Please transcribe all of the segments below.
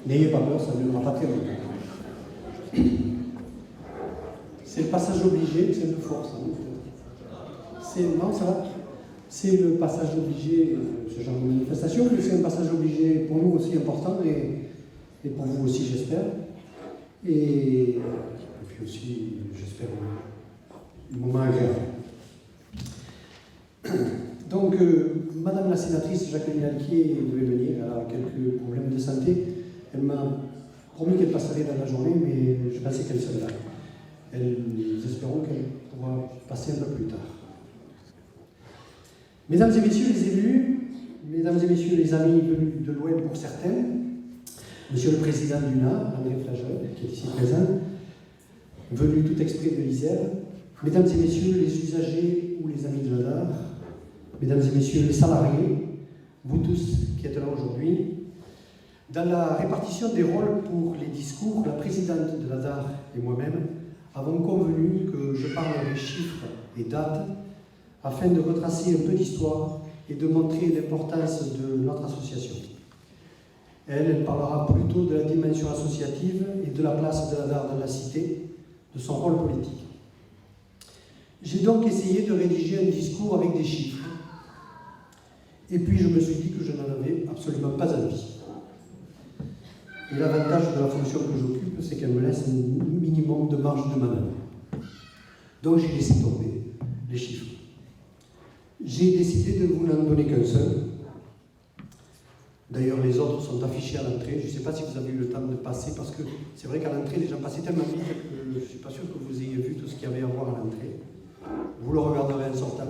N'ayez pas peur, ça ne durera pas très longtemps. C'est le passage obligé, c'est de force. Non, ça va. C'est le passage obligé, ce genre de manifestation, mais c'est un passage obligé pour nous aussi important et pour vous aussi, j'espère. Et puis aussi, j'espère, un moment agréable. Donc, Madame la sénatrice Jacqueline Alquier devait venir, elle a quelques problèmes de santé. Elle m'a promis qu'elle passerait dans la journée, mais je pensais qu'elle serait là. Nous espérons qu'elle pourra passer un peu plus tard. Mesdames et messieurs les élus, mesdames et messieurs les amis venus de loin pour certains, monsieur le président d'UNA, André Flagel, qui est ici présent, venu tout exprès de l'Isère, mesdames et messieurs les usagers ou les amis de la DAR, mesdames et messieurs les salariés, vous tous qui êtes là aujourd'hui, dans la répartition des rôles pour les discours, la présidente de la DAR et moi-même avons convenu que je parlerai chiffres et dates afin de retracer un peu d'histoire et de montrer l'importance de notre association. Elle parlera plutôt de la dimension associative et de la place de la DAR dans la cité, de son rôle politique. J'ai donc essayé de rédiger un discours avec des chiffres. Et puis je me suis dit que je n'en avais absolument pas envie. Et l'avantage de la fonction que j'occupe, c'est qu'elle me laisse un minimum de marge de manœuvre. Donc j'ai laissé tomber les chiffres. J'ai décidé de vous n'en donner qu'un seul. D'ailleurs, les autres sont affichés à l'entrée. Je ne sais pas si vous avez eu le temps de passer, parce que c'est vrai qu'à l'entrée, les gens passaient tellement vite que je ne suis pas sûr que vous ayez vu tout ce qu'il y avait à voir à l'entrée. Vous le regarderez en sortant.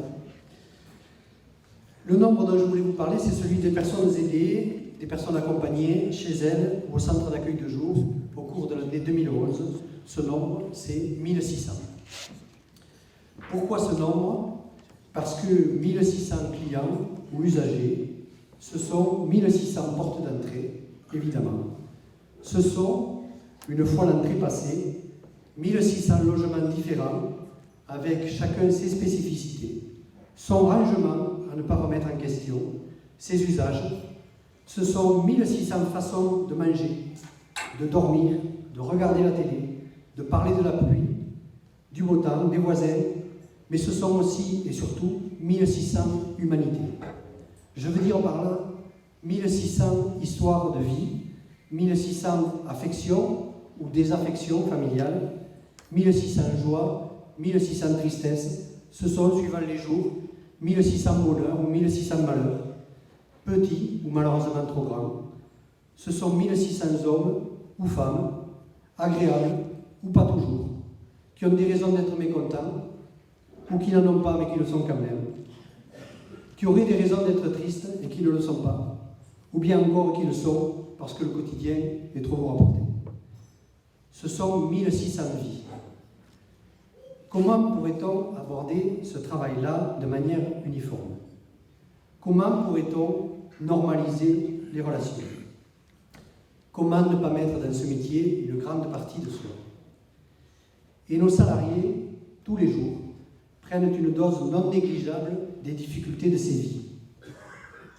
Le nombre dont je voulais vous parler, c'est celui des personnes aidées, des personnes accompagnées chez elles ou au centre d'accueil de jour au cours de l'année 2011. Ce nombre, c'est 1600. Pourquoi ce nombre ? Parce que 1600 clients ou usagers, ce sont 1600 portes d'entrée, évidemment. Ce sont, une fois l'entrée passée, 1600 logements différents, avec chacun ses spécificités. Son rangement, à ne pas remettre en question, ses usages. Ce sont 1600 façons de manger, de dormir, de regarder la télé, de parler de la pluie, du beau temps, des voisins, mais ce sont aussi et surtout 1600 humanités. Je veux dire par là 1600 histoires de vie, 1600 affections ou désaffections familiales, 1600 joies, 1600 tristesses. Ce sont, suivant les jours, 1600 bonheurs ou 1600 malheurs, petits ou malheureusement trop grands. Ce sont 1600 hommes ou femmes, agréables ou pas toujours, qui ont des raisons d'être mécontents, ou qui n'en ont pas mais qui le sont quand même, qui auraient des raisons d'être tristes et qui ne le sont pas, ou bien encore qui le sont parce que le quotidien est trop lourd à porter. Ce sont 1600 vies. Comment pourrait-on aborder ce travail-là de manière uniforme ? Comment pourrait-on normaliser les relations ? Comment ne pas mettre dans ce métier une grande partie de soi ? Et nos salariés, tous les jours, prennent une dose non négligeable des difficultés de ces vies.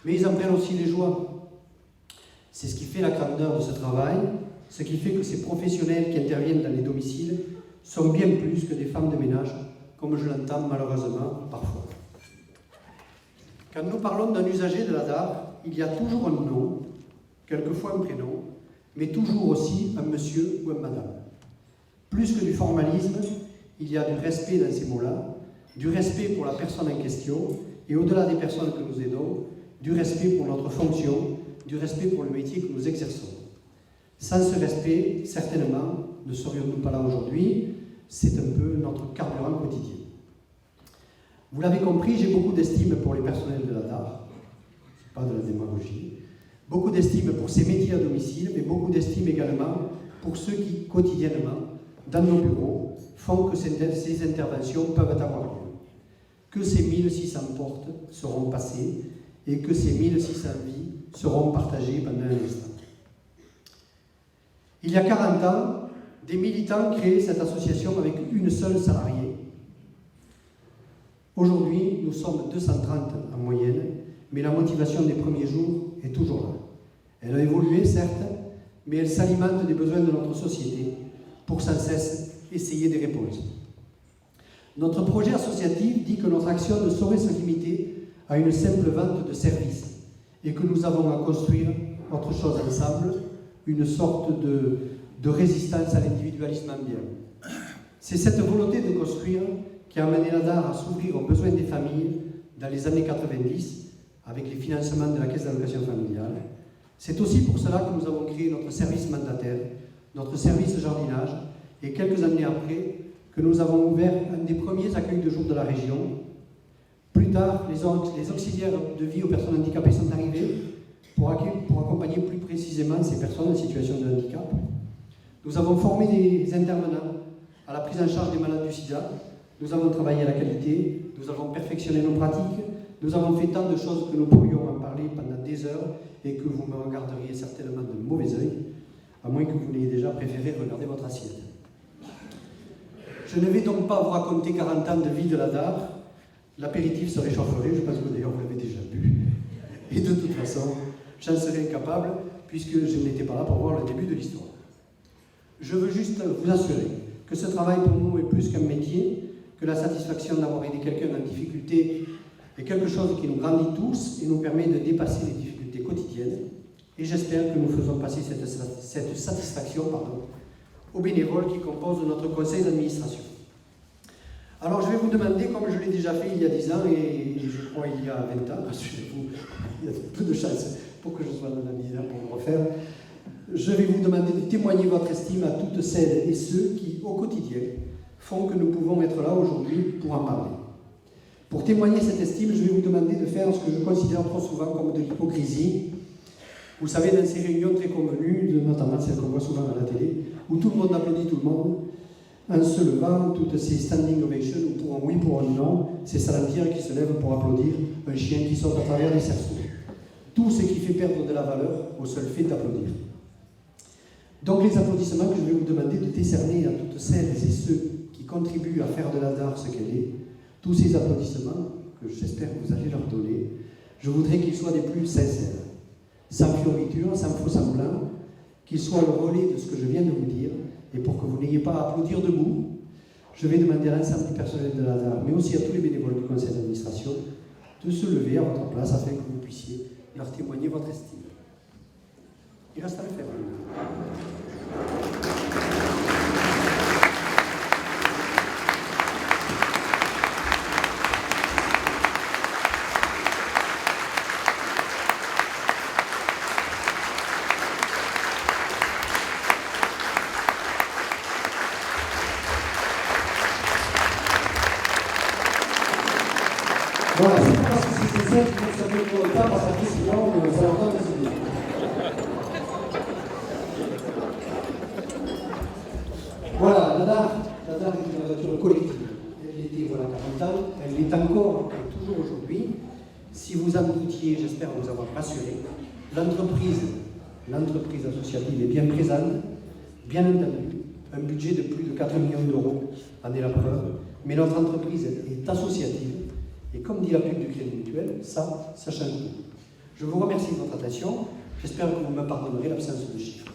Mais ils en prennent aussi les joies. C'est ce qui fait la grandeur de ce travail, ce qui fait que ces professionnels qui interviennent dans les domiciles sont bien plus que des femmes de ménage, comme je l'entends malheureusement parfois. Quand nous parlons d'un usager de la DAR, il y a toujours un nom, quelquefois un prénom, mais toujours aussi un monsieur ou un madame. Plus que du formalisme, il y a du respect dans ces mots-là, du respect pour la personne en question, et au-delà des personnes que nous aidons, du respect pour notre fonction, du respect pour le métier que nous exerçons. Sans ce respect, certainement, ne serions-nous pas là aujourd'hui. C'est un peu notre carburant quotidien. Vous l'avez compris, j'ai beaucoup d'estime pour les personnels de la DAR. Ce n'est pas de la démagogie. Beaucoup d'estime pour ces métiers à domicile, mais beaucoup d'estime également pour ceux qui, quotidiennement, dans nos bureaux, font que ces interventions peuvent avoir lieu. Que ces 1600 portes seront passées et que ces 1600 vies seront partagées pendant un instant. Il y a 40 ans, des militants créaient cette association avec une seule salariée. Aujourd'hui, nous sommes 230 en moyenne, mais la motivation des premiers jours est toujours là. Elle a évolué, certes, mais elle s'alimente des besoins de notre société pour sans cesse essayer des réponses. Notre projet associatif dit que notre action ne saurait se limiter à une simple vente de services et que nous avons à construire autre chose ensemble, une sorte de résistance à l'individualisme ambiant. C'est cette volonté de construire qui a amené la DAR à s'ouvrir aux besoins des familles dans les années 90 avec les financements de la Caisse d'allocation familiale. C'est aussi pour cela que nous avons créé notre service mandataire, notre service jardinage, et quelques années après, que nous avons ouvert un des premiers accueils de jour de la région. Plus tard, les auxiliaires de vie aux personnes handicapées sont arrivés pour accompagner plus précisément ces personnes en situation de handicap. Nous avons formé des intervenants à la prise en charge des malades du sida, nous avons travaillé à la qualité, nous avons perfectionné nos pratiques, nous avons fait tant de choses que nous pourrions en parler pendant des heures et que vous me regarderiez certainement de mauvais œil, à moins que vous n'ayez déjà préféré regarder votre assiette. Je ne vais donc pas vous raconter 40 ans de vie de la DAR, l'apéritif se réchaufferait, je pense que d'ailleurs vous l'avez déjà bu, et de toute façon, j'en serais incapable puisque je n'étais pas là pour voir le début de l'histoire. Je veux juste vous assurer que ce travail pour nous est plus qu'un métier, que la satisfaction d'avoir aidé quelqu'un en difficulté est quelque chose qui nous grandit tous et nous permet de dépasser les difficultés quotidiennes. Et j'espère que nous faisons passer cette satisfaction aux bénévoles qui composent notre conseil d'administration. Alors je vais vous demander, comme je l'ai déjà fait il y a 10 ans et je crois il y a 20 ans, rassurez-vous, il y a peu de chances pour que je sois dans la misère pour le refaire, je vais vous demander de témoigner votre estime à toutes celles et ceux qui, au quotidien, font que nous pouvons être là aujourd'hui pour en parler. Pour témoigner cette estime, je vais vous demander de faire ce que je considère trop souvent comme de l'hypocrisie. Vous savez, dans ces réunions très convenues, notamment celles qu'on voit souvent à la télé, où tout le monde applaudit tout le monde, en se levant, toutes ces standing ovations, ou pour un oui, pour un non, ces salatières qui se lèvent pour applaudir un chien qui saute à travers les cerceaux. Tout ce qui fait perdre de la valeur au seul fait d'applaudir. Donc les applaudissements que je vais vous demander de décerner à toutes celles et ceux qui contribuent à faire de la DAR ce qu'elle est, tous ces applaudissements que j'espère que vous allez leur donner, je voudrais qu'ils soient des plus sincères, sans fioriture, sans faux semblant, qu'ils soient le relais de ce que je viens de vous dire, et pour que vous n'ayez pas à applaudir debout, je vais demander à l'ensemble du personnel de la DAR, mais aussi à tous les bénévoles du conseil d'administration, de se lever à votre place afin que vous puissiez leur témoigner votre estime. Il reste à le faire. Voilà, c'est pas parce que c'est ça qu'il faut savoir pour le temps, parce que sinon, ça va pas décider. Voilà, la DAR est une aventure collective. Elle était voilà 40 ans, elle l'est encore et toujours aujourd'hui. Si vous en doutiez, j'espère vous avoir rassuré. L'entreprise associative est bien présente, bien entendu. Un budget de plus de 4 millions d'euros en est la preuve. Mais notre entreprise est associative. Et comme dit la pub du Crédit Mutuel, ça change tout. Je vous remercie de votre attention. J'espère que vous me pardonnerez l'absence de chiffres.